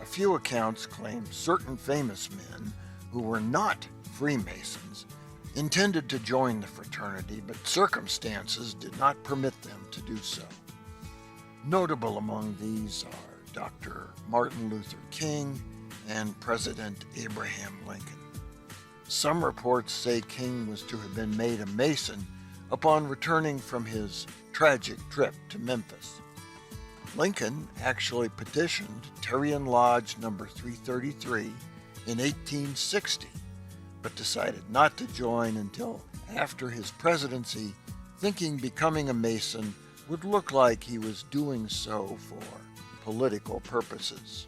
few accounts claim certain famous men who were not Freemasons intended to join the fraternity, but circumstances did not permit them to do so. Notable among these are Dr. Martin Luther King and President Abraham Lincoln. Some reports say King was to have been made a Mason upon returning from his tragic trip to Memphis. Lincoln actually petitioned Terrian Lodge number 333 in 1860, but decided not to join until after his presidency, thinking becoming a Mason would look like he was doing so for political purposes.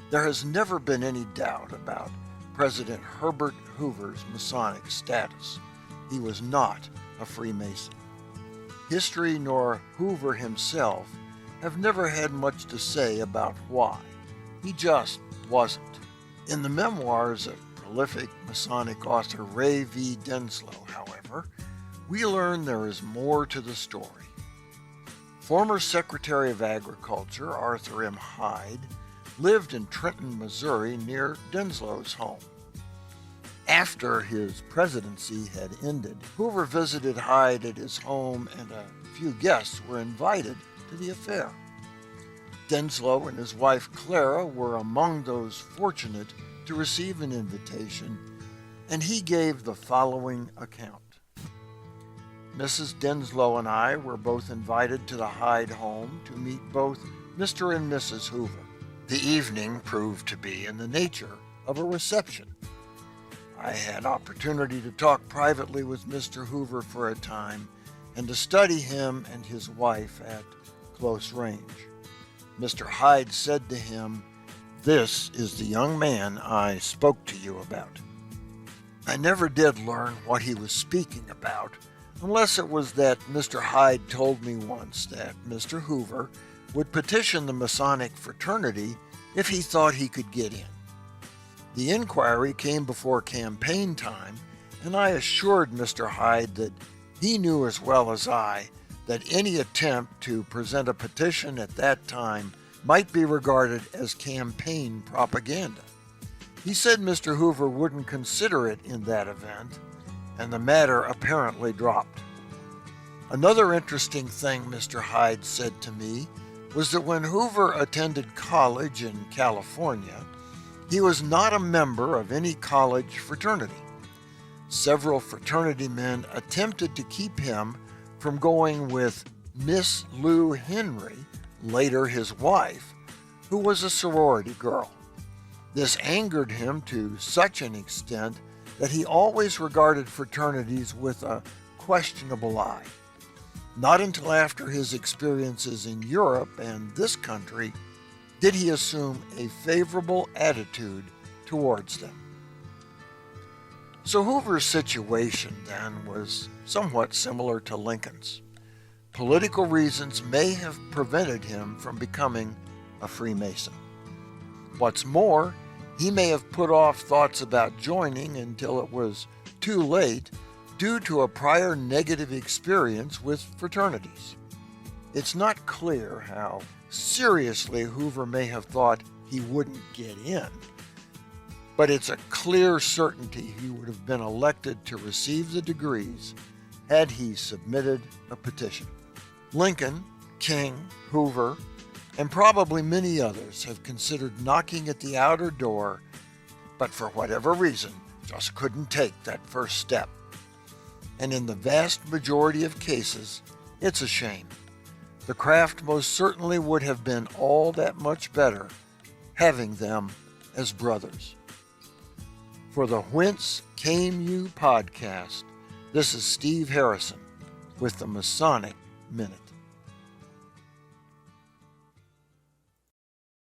There has never been any doubt about President Herbert Hoover's Masonic status. He was not a Freemason. History nor Hoover himself have never had much to say about why. He just wasn't. In the memoirs of prolific Masonic author Ray V. Denslow, however, we learn there is more to the story. Former Secretary of Agriculture Arthur M. Hyde lived in Trenton, Missouri, near Denslow's home. After his presidency had ended, Hoover visited Hyde at his home, and a few guests were invited to the affair. Denslow and his wife Clara were among those fortunate to receive an invitation, and he gave the following account. Mrs. Denslow and I were both invited to the Hyde home to meet both Mr. and Mrs. Hoover. The evening proved to be in the nature of a reception. I had opportunity to talk privately with Mr. Hoover for a time and to study him and his wife at close range. Mr. Hyde said to him, "This is the young man I spoke to you about." I never did learn what he was speaking about, unless it was that Mr. Hyde told me once that Mr. Hoover would petition the Masonic fraternity if he thought he could get in. The inquiry came before campaign time, and I assured Mr. Hyde that he knew as well as I that any attempt to present a petition at that time might be regarded as campaign propaganda. He said Mr. Hoover wouldn't consider it in that event, and the matter apparently dropped. Another interesting thing Mr. Hyde said to me was that when Hoover attended college in California, he was not a member of any college fraternity. Several fraternity men attempted to keep him from going with Miss Lou Henry, later his wife, who was a sorority girl. This angered him to such an extent that he always regarded fraternities with a questionable eye. Not until after his experiences in Europe and this country did he assume a favorable attitude towards them. So Hoover's situation then was somewhat similar to Lincoln's. Political reasons may have prevented him from becoming a Freemason. What's more, he may have put off thoughts about joining until it was too late due to a prior negative experience with fraternities. It's not clear how seriously Hoover may have thought he wouldn't get in, but it's a clear certainty he would have been elected to receive the degrees had he submitted a petition. Lincoln, King, Hoover, and probably many others have considered knocking at the outer door, but for whatever reason just couldn't take that first step. And in the vast majority of cases, it's a shame. The craft most certainly would have been all that much better having them as brothers. For the Whence Came You podcast, this is Steve Harrison with the Masonic Minute.